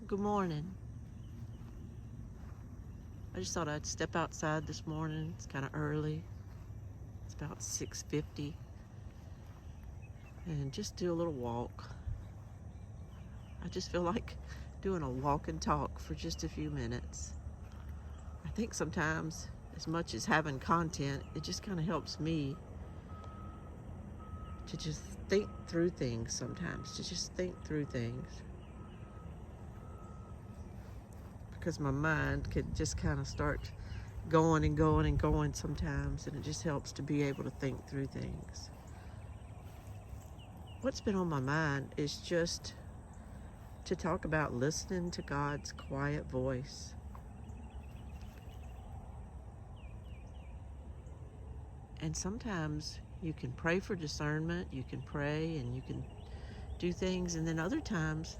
Good morning. I just thought I'd step outside this morning. It's kind of early. It's about 6:50, and just do a little walk. I just feel like doing a walk and talk for just a few minutes. I think sometimes, as much as having content, it just kind of helps me to just think through things sometimes, to just think through things. Because my mind could just kind of start going and going and going sometimes, and it just helps to be able to think through things. What's been on my mind is just to talk about listening to God's quiet voice. And sometimes you can pray for discernment, you can pray and you can do things, and then other times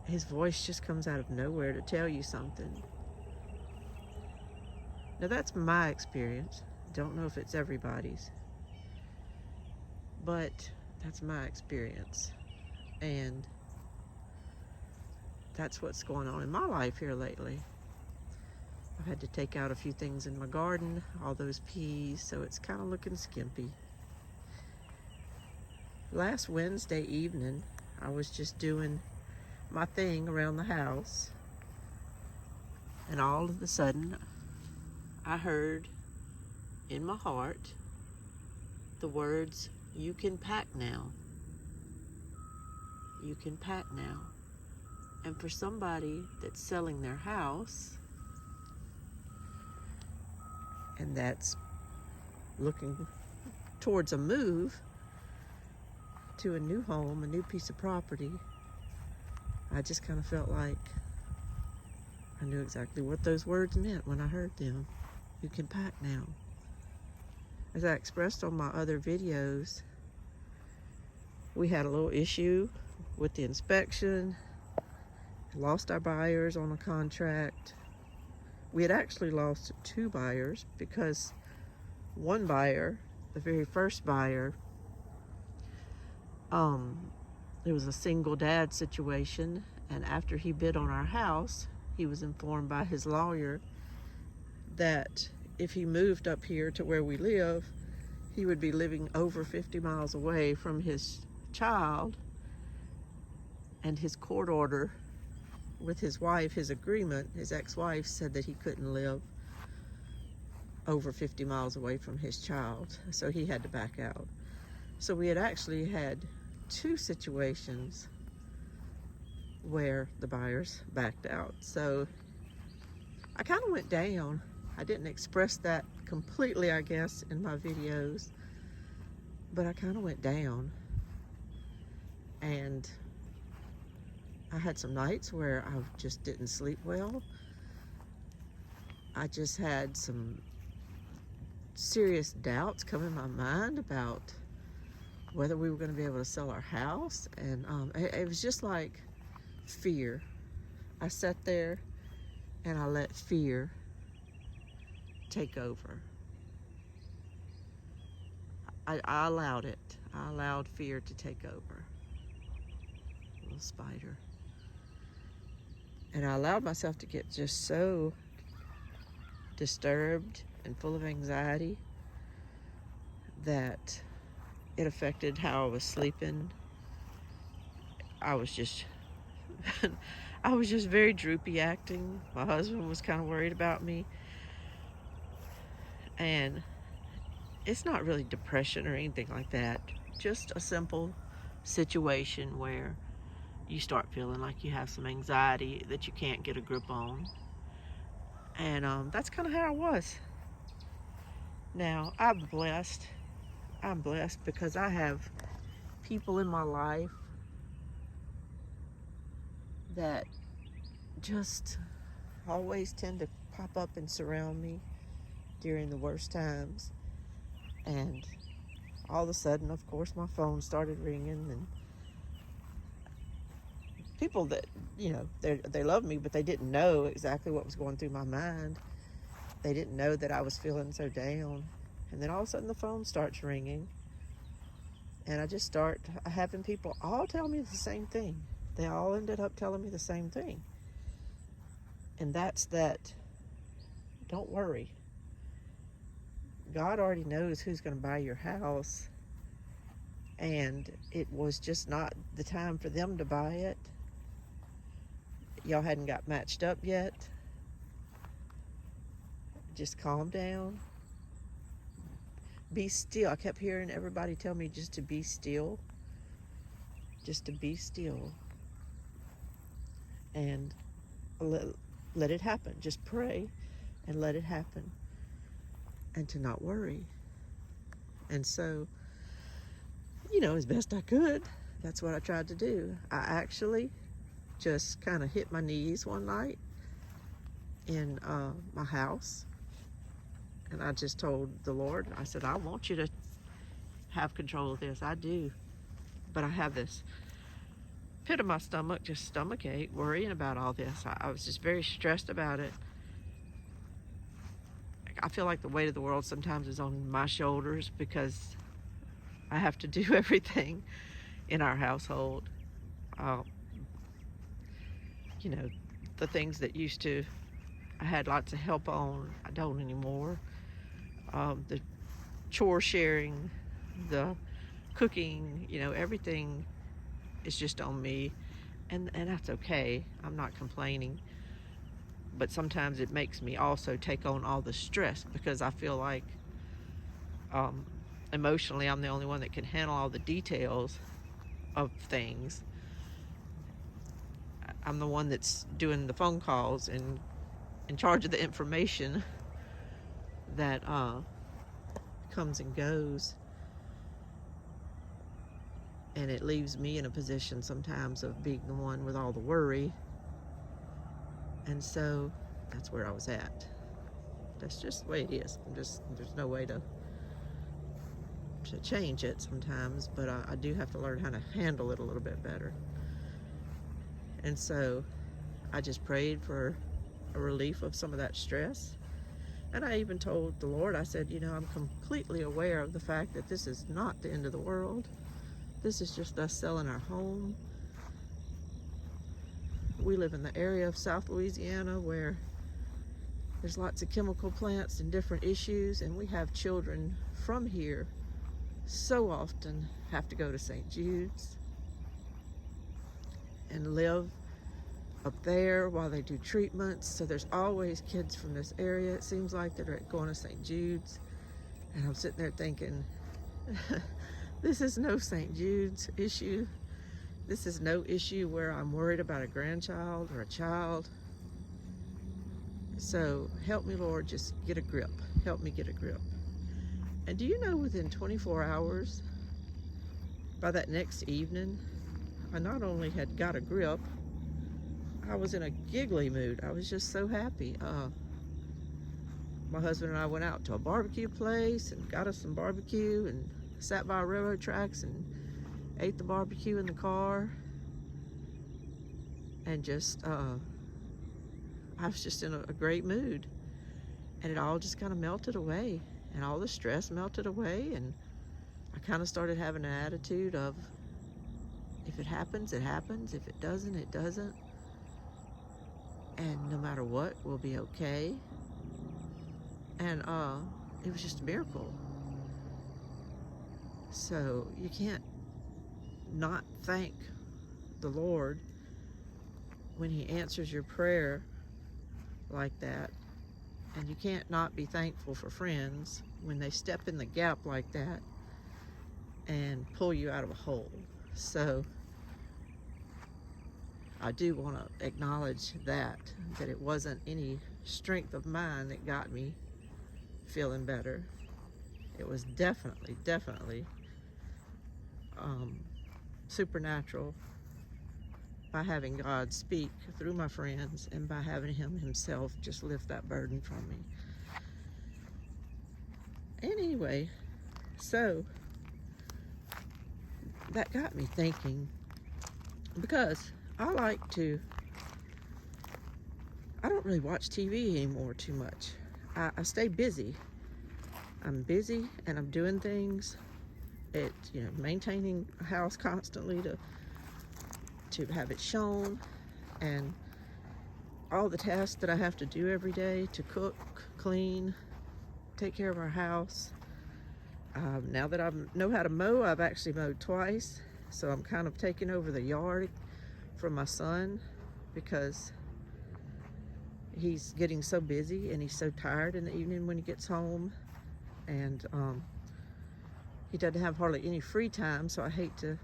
his voice just comes out of nowhere to tell you something. Now that's my experience. Don't know if it's everybody's, but that's my experience. And that's what's going on in my life here lately. I've had to take out a few things in my garden, all those peas, so it's kind of looking skimpy. Last Wednesday evening, I was just doing my thing around the house, and all of a sudden, I heard in my heart the words, "You can pack now. You can pack now." And for somebody that's selling their house, and that's looking towards a move to a new home, a new piece of property, I just kind of felt like I knew exactly what those words meant when I heard them. You can pack now. As I expressed on my other videos, we had a little issue with the inspection, lost our buyers on a contract. We had actually lost 2 buyers because one buyer, the very first buyer, it was a single dad situation, and after he bid on our house, he was informed by his lawyer that if he moved up here to where we live, he would be living over 50 miles away from his child, and his court order with his wife, his agreement, his ex-wife said that he couldn't live over 50 miles away from his child, so he had to back out. So we had actually had 2 situations where the buyers backed out. So I kind of went down. I didn't express that completely, I guess, in my videos, but I kind of went down. And I had some nights where I just didn't sleep well. I just had some serious doubts come in my mind about whether we were going to be able to sell our house. And it was just like fear. I sat there and I let fear take over. I allowed it. I allowed fear to take over. Little spider. And I allowed myself to get just so disturbed and full of anxiety that it affected how I was sleeping. I was just I was just very droopy acting. My husband was kind of worried about me. And it's not really depression or anything like that. Just a simple situation where you start feeling like you have some anxiety that you can't get a grip on. And that's kind of how I was. Now, I'm blessed. I'm blessed because I have people in my life that just always tend to pop up and surround me during the worst times. And all of a sudden, of course, my phone started ringing, and people that, they love me, but they didn't know exactly what was going through my mind. They didn't know that I was feeling so down. And then all of a sudden the phone starts ringing, and I just start having people all tell me the same thing. they all ended up telling me the same thing. And that's that, don't worry. God already knows who's going to buy your house. And it was just not the time for them to buy it. Y'all hadn't got matched up yet. Just calm down. Be still. I kept hearing everybody tell me just to be still. Just to be still. And let it happen. Just pray and let it happen. And to not worry. And so, as best I could, that's what I tried to do. I actually just kind of hit my knees one night in my house. And I just told the Lord, I said, I want you to have control of this. I do. But I have this pit of my stomach, just stomach ache, worrying about all this. I was just very stressed about it. I feel like the weight of the world sometimes is on my shoulders because I have to do everything in our household. The things that I had lots of help on, I don't anymore. The chore sharing, the cooking, everything is just on me. And that's okay. I'm not complaining. But sometimes it makes me also take on all the stress because I feel like emotionally I'm the only one that can handle all the details of things. I'm the one that's doing the phone calls and in charge of the information that comes and goes. And it leaves me in a position sometimes of being the one with all the worry. And so that's where I was at. That's just the way it is. There's no way to change it sometimes, but I do have to learn how to handle it a little bit better. And so I just prayed for a relief of some of that stress. And I even told the Lord, I said, I'm completely aware of the fact that this is not the end of the world. This is just us selling our home. We live in the area of South Louisiana where there's lots of chemical plants and different issues, and we have children from here so often have to go to St. Jude's and live up there while they do treatments. So there's always kids from this area, it seems like, that are going to St. Jude's. And I'm sitting there thinking, this is no St. Jude's issue. This is no issue where I'm worried about a grandchild or a child. So help me, Lord, just get a grip. Help me get a grip. And do you know, within 24 hours, by that next evening, I not only had got a grip, I was in a giggly mood. I was just so happy. My husband and I went out to a barbecue place and got us some barbecue and sat by railroad tracks and ate the barbecue in the car. And just, I was just in a great mood. And it all just kind of melted away. And all the stress melted away. And I kind of started having an attitude of, if it happens, it happens. If it doesn't, it doesn't. And no matter what, we'll be okay. And it was just a miracle. So you can't not thank the Lord when He answers your prayer like that. And you can't not be thankful for friends when they step in the gap like that and pull you out of a hole. So I do want to acknowledge that it wasn't any strength of mine that got me feeling better. It was definitely supernatural, by having God speak through my friends and by having Him Himself just lift that burden from me. And anyway, so that got me thinking, because I don't really watch TV anymore too much. I stay busy. I'm busy and I'm doing things. Maintaining a house constantly to to have it shown, and all the tasks that I have to do every day to cook, clean, take care of our house. Now that I know how to mow, I've actually mowed twice, so I'm kind of taking over the yard from my son because he's getting so busy and he's so tired in the evening when he gets home, and he doesn't have hardly any free time, so I hate to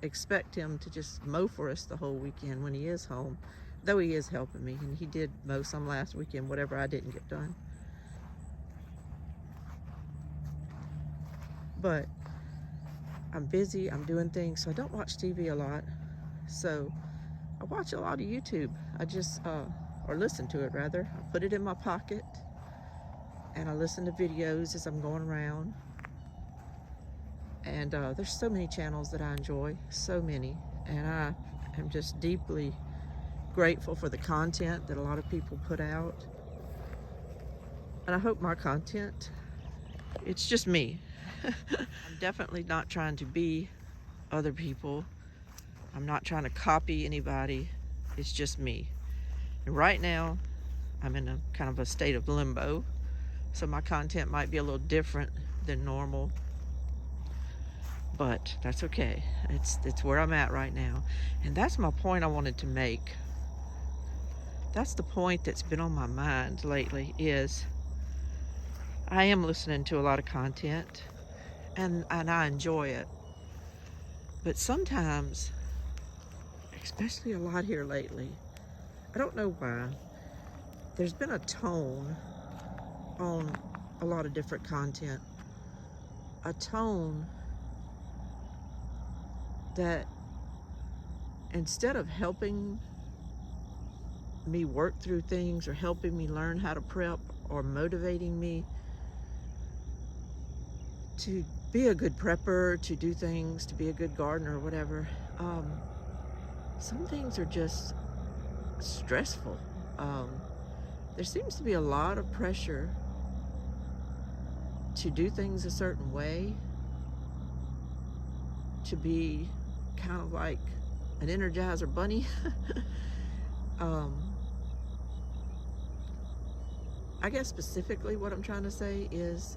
expect him to just mow for us the whole weekend when he is home, though he is helping me, and he did mow some last weekend, whatever I didn't get done. But I'm busy, I'm doing things, so I don't watch TV a lot. So I watch a lot of YouTube. I just, or listen to it rather. I put it in my pocket and I listen to videos as I'm going around. And there's so many channels that I enjoy, so many. And I am just deeply grateful for the content that a lot of people put out. And I hope my content, it's just me. I'm definitely not trying to be other people. I'm not trying to copy anybody. It's just me. And right now, I'm in a kind of a state of limbo. So my content might be a little different than normal. But that's okay. It's where I'm at right now. And that's my point I wanted to make. That's the point that's been on my mind lately, is I am listening to a lot of content and I enjoy it. But sometimes, especially a lot here lately, I don't know why, there's been a tone on a lot of different content. A tone that instead of helping me work through things or helping me learn how to prep or motivating me to be a good prepper, to do things, to be a good gardener or whatever, some things are just stressful. There seems to be a lot of pressure to do things a certain way, to be kind of like an Energizer bunny. I guess specifically what I'm trying to say is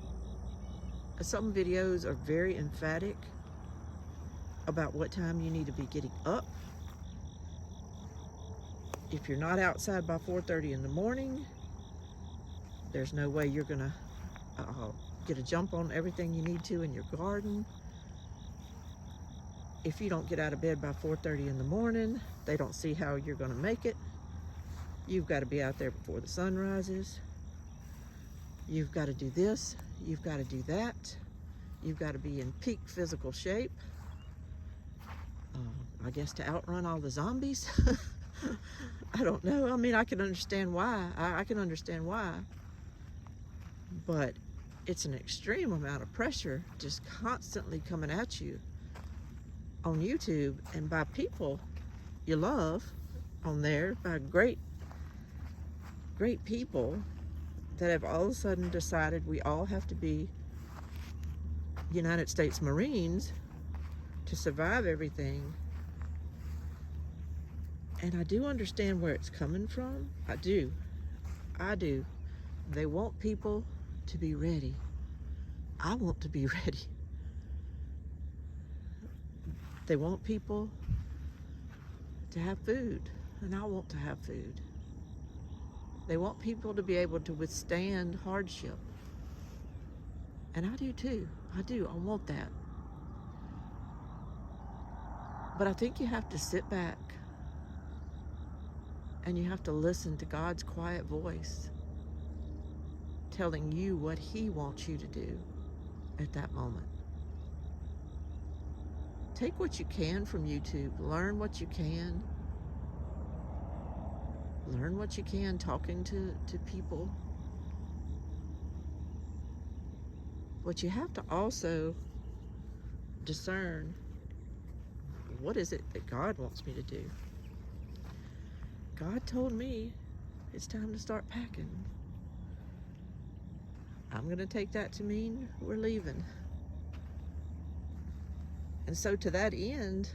some videos are very emphatic about what time you need to be getting up. If you're not outside by 4:30 in the morning, there's no way you're gonna get a jump on everything you need to in your garden. If you don't get out of bed by 4:30 in the morning, they don't see how you're gonna make it. You've got to be out there before the sun rises. You've got to do this, you've got to do that. You've got to be in peak physical shape, I guess, to outrun all the zombies. I don't know. I mean, I can understand why. I can understand why. But it's an extreme amount of pressure just constantly coming at you on YouTube and by people you love on there, by great people that have all of a sudden decided we all have to be United States Marines to survive everything. And I do understand where it's coming from. I do. They want people to be ready. I want to be ready. They want people to have food, and I want to have food. They want people to be able to withstand hardship. And I do too. I do. I want that. But I think you have to sit back and you have to listen to God's quiet voice telling you what He wants you to do at that moment. Take what you can from YouTube. Learn what you can. Learn what you can talking to people. But you have to also discern, what is it that God wants me to do? God told me it's time to start packing. I'm going to take that to mean we're leaving. And so to that end,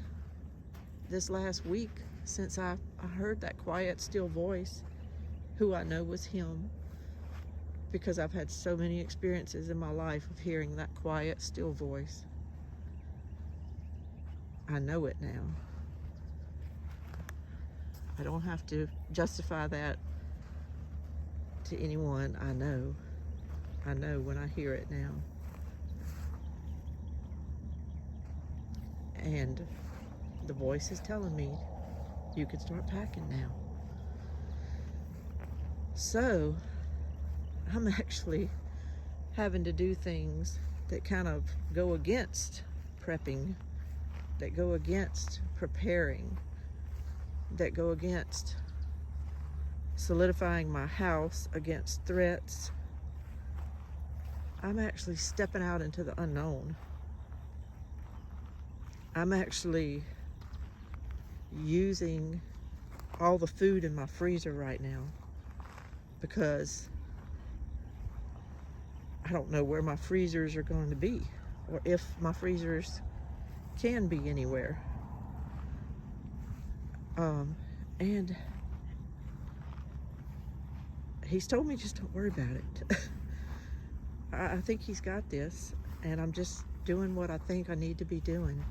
this last week since I heard that quiet, still voice, who I know was him, because I've had so many experiences in my life of hearing that quiet, still voice. I know it now. I don't have to justify that to anyone. I know when I hear it now. And the voice is telling me, you can start packing now. So I'm actually having to do things that kind of go against prepping, that go against preparing, that go against solidifying my house against threats. I'm actually stepping out into the unknown. I'm actually using all the food in my freezer right now because I don't know where my freezers are going to be, or if my freezers can be anywhere. And he's told me, just don't worry about it. I think he's got this, and I'm just doing what I think I need to be doing.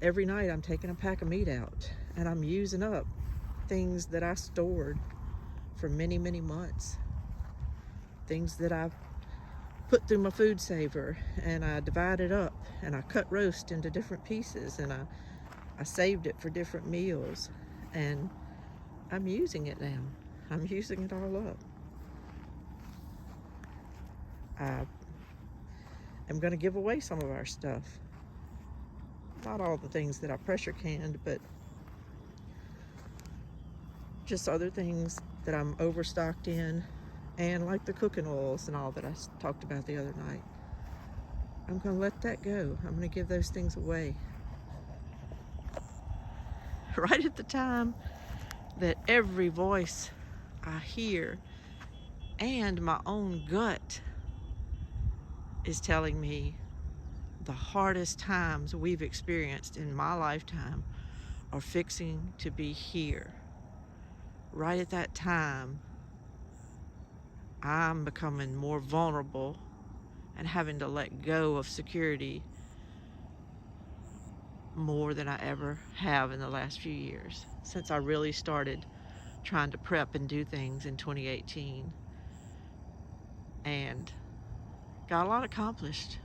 Every night I'm taking a pack of meat out, and I'm using up things that I stored for many, many months. Things that I've put through my food saver, and I divided up, and I cut roast into different pieces, and I saved it for different meals, and I'm using it now. I'm using it all up. I am going to give away some of our stuff. Not all the things that I pressure canned, but just other things that I'm overstocked in, and like the cooking oils and all that I talked about the other night. I'm going to let that go. I'm going to give those things away. Right at the time that every voice I hear and my own gut is telling me the hardest times we've experienced in my lifetime are fixing to be here. Right at that time, I'm becoming more vulnerable and having to let go of security more than I ever have in the last few years, since I really started trying to prep and do things in 2018, and got a lot accomplished.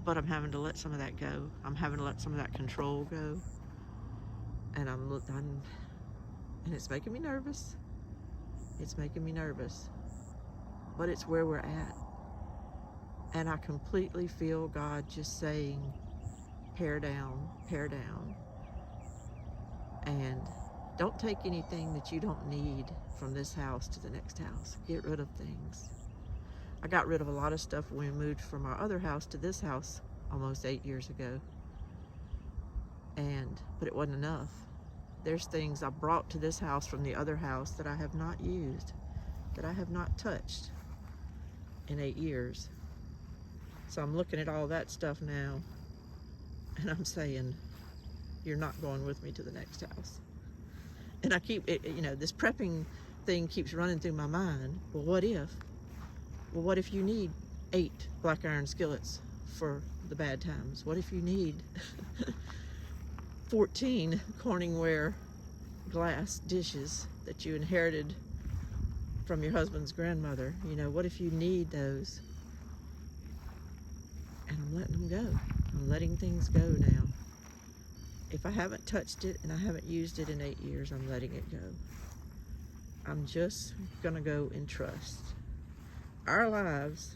But I'm having to let some of that go. I'm having to let some of that control go, and and it's making me nervous. It's making me nervous, but it's where we're at. And I completely feel God just saying, pare down, and don't take anything that you don't need from this house to the next house. Get rid of things. I got rid of a lot of stuff when we moved from our other house to this house almost 8 years ago. But it wasn't enough. There's things I brought to this house from the other house that I have not used, that I have not touched in 8 years. So I'm looking at all that stuff now, and I'm saying, you're not going with me to the next house. And I keep, this prepping thing keeps running through my mind. Well, what if? Well, what if you need 8 black iron skillets for the bad times? What if you need 14 Corningware glass dishes that you inherited from your husband's grandmother? What if you need those? And I'm letting them go. I'm letting things go now. If I haven't touched it and I haven't used it in 8 years, I'm letting it go. I'm just gonna go in trust. Our lives,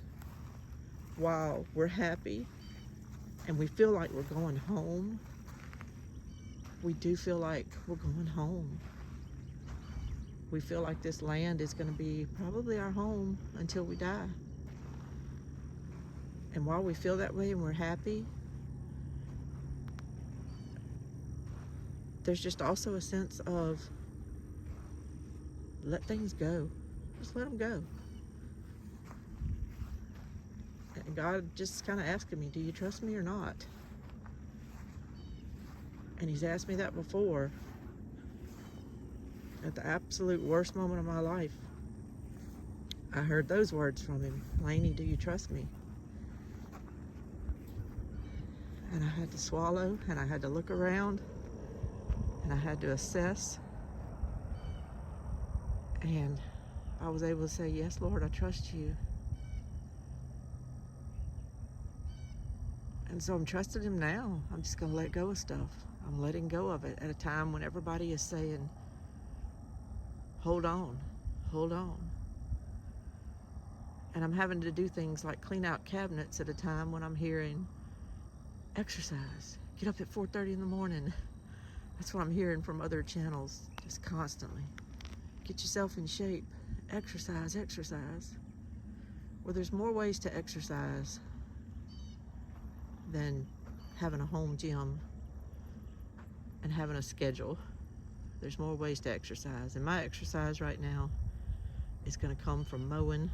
while we're happy and we feel like we're going home, we do feel like we're going home. We feel like this land is gonna be probably our home until we die. And while we feel that way and we're happy, there's just also a sense of let things go. Just let them go. And God just kind of asking me, do you trust me or not? And he's asked me that before, at the absolute worst moment of my life. I heard those words from him. Lainey, do you trust me? And I had to swallow, and I had to look around, and I had to assess. And I was able to say, yes, Lord, I trust you. And so I'm trusting him now. I'm just going to let go of stuff. I'm letting go of it at a time when everybody is saying, hold on, hold on. And I'm having to do things like clean out cabinets at a time when I'm hearing, exercise. Get up at 4:30 in the morning. That's what I'm hearing from other channels just constantly. Get yourself in shape. Exercise, exercise. Well, there's more ways to exercise than having a home gym and having a schedule. There's more ways to exercise. And my exercise right now is going to come from mowing,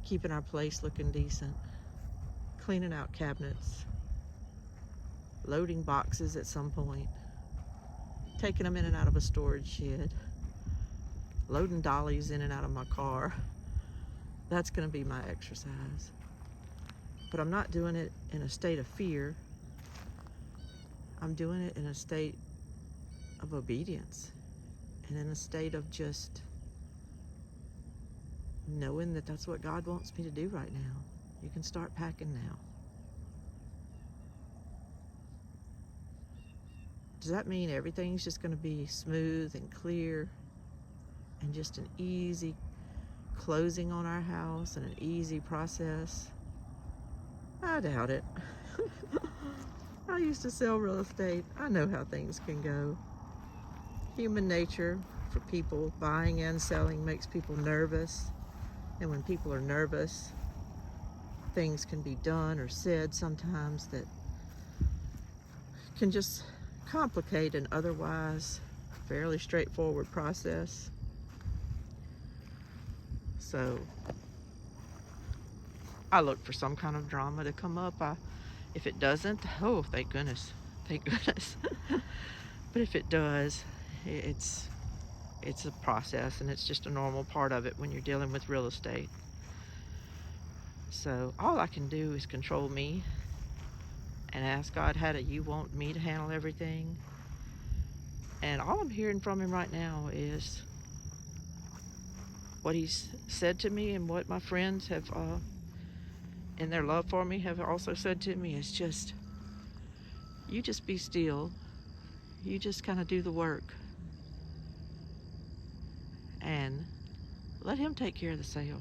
keeping our place looking decent, cleaning out cabinets, loading boxes at some point, taking them in and out of a storage shed, loading dollies in and out of my car. That's going to be my exercise. But I'm not doing it in a state of fear. I'm doing it in a state of obedience and in a state of just knowing that that's what God wants me to do right now. You can start packing now. Does that mean everything's just going to be smooth and clear and just an easy closing on our house and an easy process? I doubt it. I used to sell real estate. I know how things can go. Human nature for people buying and selling makes people nervous. And when people are nervous, things can be done or said sometimes that can just complicate an otherwise fairly straightforward process. So I look for some kind of drama to come up. If it doesn't, oh, thank goodness. Thank goodness. But if it does, it's a process, and it's just a normal part of it when you're dealing with real estate. So all I can do is control me and ask God, how do you want me to handle everything? And all I'm hearing from him right now is what he's said to me, and what my friends have, in their love for me, have also said to me, is just, you just be still. You just kind of do the work. And let him take care of the sale.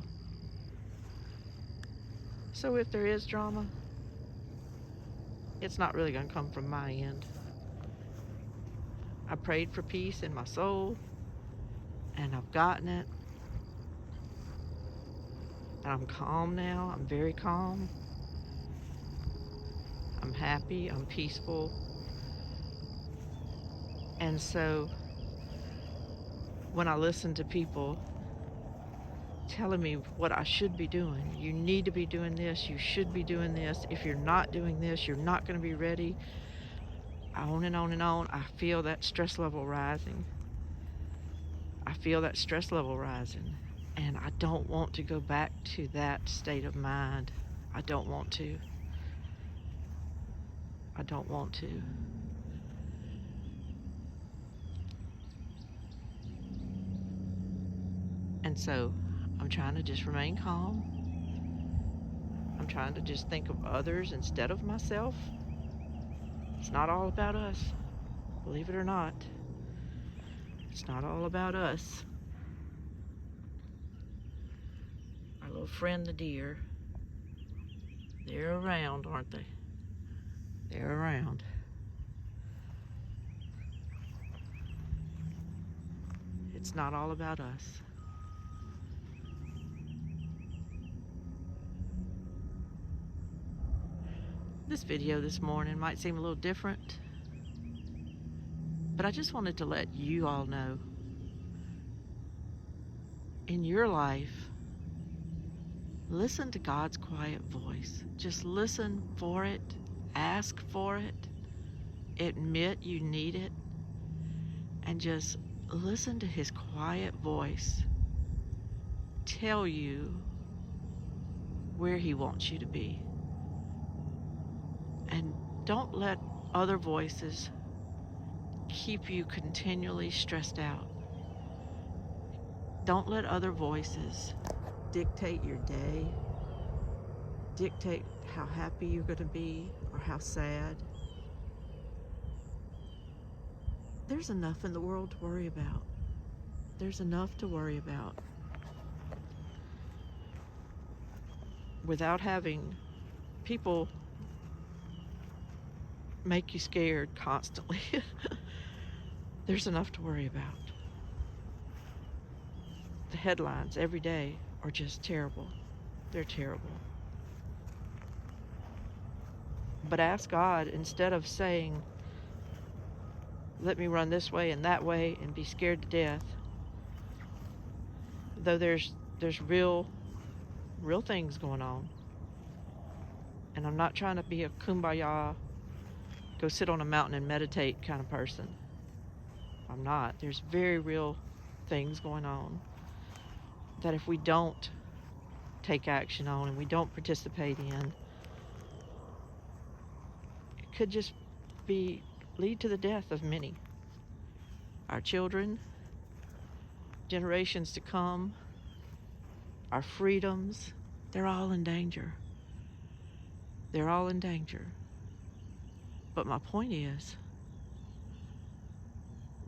So if there is drama, it's not really going to come from my end. I prayed for peace in my soul, and I've gotten it. And I'm calm now. I'm very calm. I'm happy. I'm peaceful. And so when I listen to people telling me what I should be doing, you need to be doing this, you should be doing this, if you're not doing this, you're not going to be ready, on and on and on, I feel that stress level rising. I feel that stress level rising. And I don't want to go back to that state of mind. I don't want to. I don't want to. And so I'm trying to just remain calm. I'm trying to just think of others instead of myself. It's not all about us, believe it or not. It's not all about us. Our little friend, the deer, they're around, aren't they? They're around. It's not all about us. This video this morning might seem a little different, but I just wanted to let you all know, in your life, listen to God's quiet voice. Just listen for it, ask for it. admit you need it and just listen to his quiet voice tell you where he wants you to be. And don't let other voices keep you continually stressed out. Don't let other voices dictate your day, dictate how happy you're going to be or how sad. There's enough in the world to worry about. There's enough to worry about without having people make you scared constantly. There's enough to worry about. The headlines every day are just terrible. They're terrible. But ask God, instead of saying, let me run this way and that way and be scared to death, though there's real things going on. And I'm not trying to be a kumbaya, go sit on a mountain and meditate kind of person. I'm not. There's very real things going on that if we don't take action on and we don't participate in, it could just lead to the death of many. Our children, generations to come, our freedoms, they're all in danger. They're all in danger. But my point is,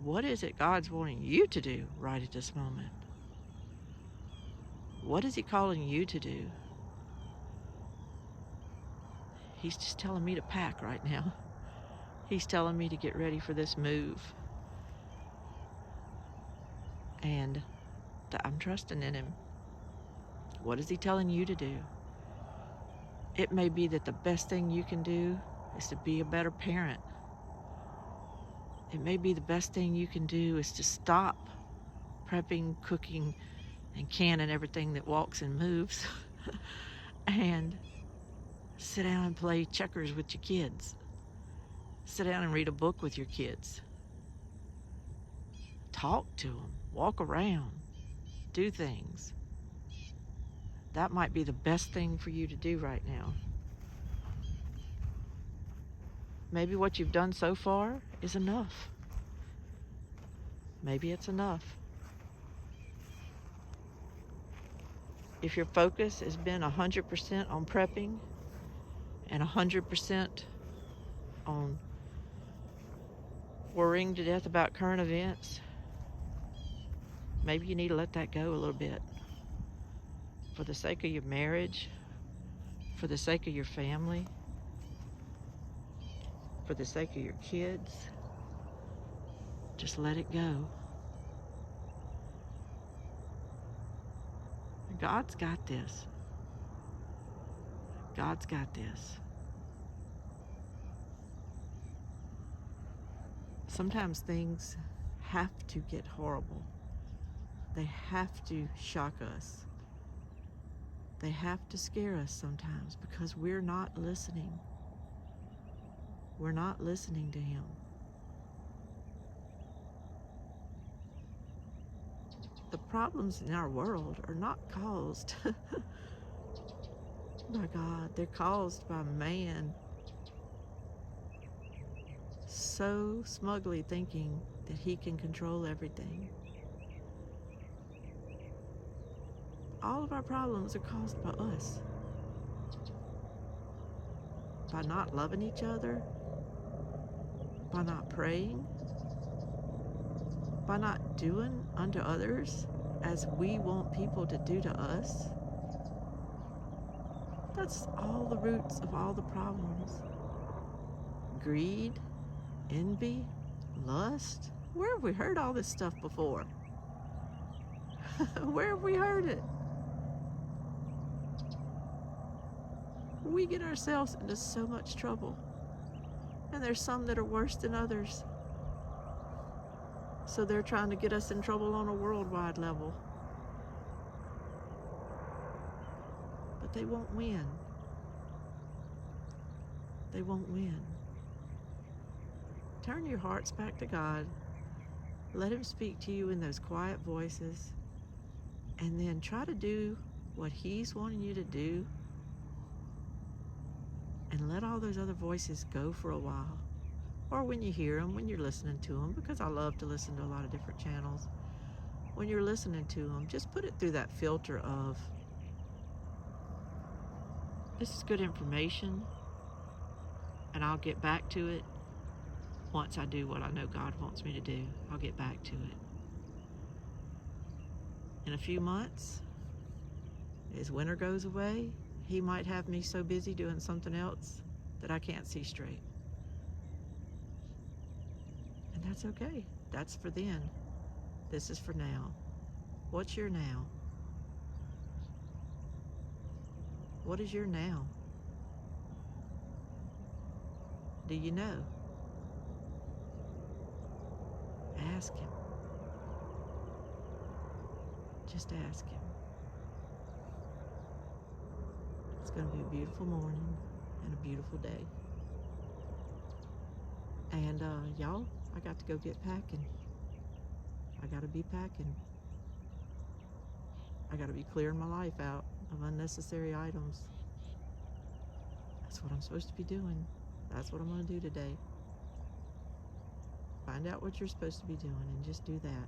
what is it God's wanting you to do right at this moment? What is he calling you to do? He's just telling me to pack right now. He's telling me to get ready for this move. And I'm trusting in him. What is he telling you to do? It may be that the best thing you can do is to be a better parent. It may be the best thing you can do is to stop prepping, cooking, and canning everything that walks and moves and sit down and play checkers with your kids. Sit down and read a book with your kids. Talk to them. Walk around. Do things. That might be the best thing for you to do right now. Maybe what you've done so far is enough. Maybe it's enough. If your focus has been 100% on prepping and 100% on worrying to death about current events, maybe you need to let that go a little bit. For the sake of your marriage, for the sake of your family, for the sake of your kids, just let it go. God's got this. God's got this. Sometimes things have to get horrible. They have to shock us. They have to scare us sometimes because we're not listening. We're not listening to him. The problems in our world are not caused by God. They're caused by man so smugly thinking that he can control everything. All of our problems are caused by us. By not loving each other, by not praying, by not doing unto others as we want people to do to us. That's all the roots of all the problems. Greed, envy, lust. Where have we heard all this stuff before? Where have we heard it? We get ourselves into so much trouble. And there's some that are worse than others. So they're trying to get us in trouble on a worldwide level. But they won't win. They won't win. Turn your hearts back to God. Let Him speak to you in those quiet voices. And then try to do what He's wanting you to do. And let all those other voices go for a while. Or when you hear them, when you're listening to them, because I love to listen to a lot of different channels. When you're listening to them, just put it through that filter of, this is good information, and I'll get back to it once I do what I know God wants me to do. I'll get back to it. In a few months, as winter goes away, He might have me so busy doing something else that I can't see straight. And that's okay. That's for then. This is for now. What's your now? What is your now? Do you know? Ask Him. Just ask Him. It's going to be a beautiful morning and a beautiful day. And y'all, I got to go get packing. I got to be packing. I got to be clearing my life out of unnecessary items. That's what I'm supposed to be doing. That's what I'm going to do today. Find out what you're supposed to be doing and just do that.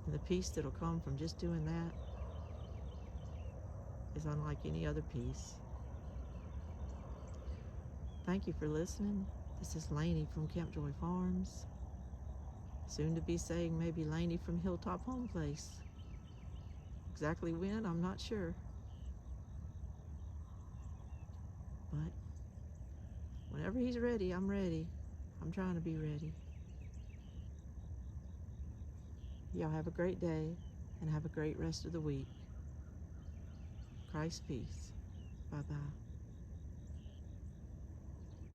And the peace that'll come from just doing that is unlike any other peace. Thank you for listening. This is Lainey from Camp Joy Farms. Soon to be saying maybe Lainey from Hilltop Home Place. Exactly when, I'm not sure. But whenever He's ready, I'm ready. I'm trying to be ready. Y'all have a great day and have a great rest of the week. Christ's peace. Bye-bye.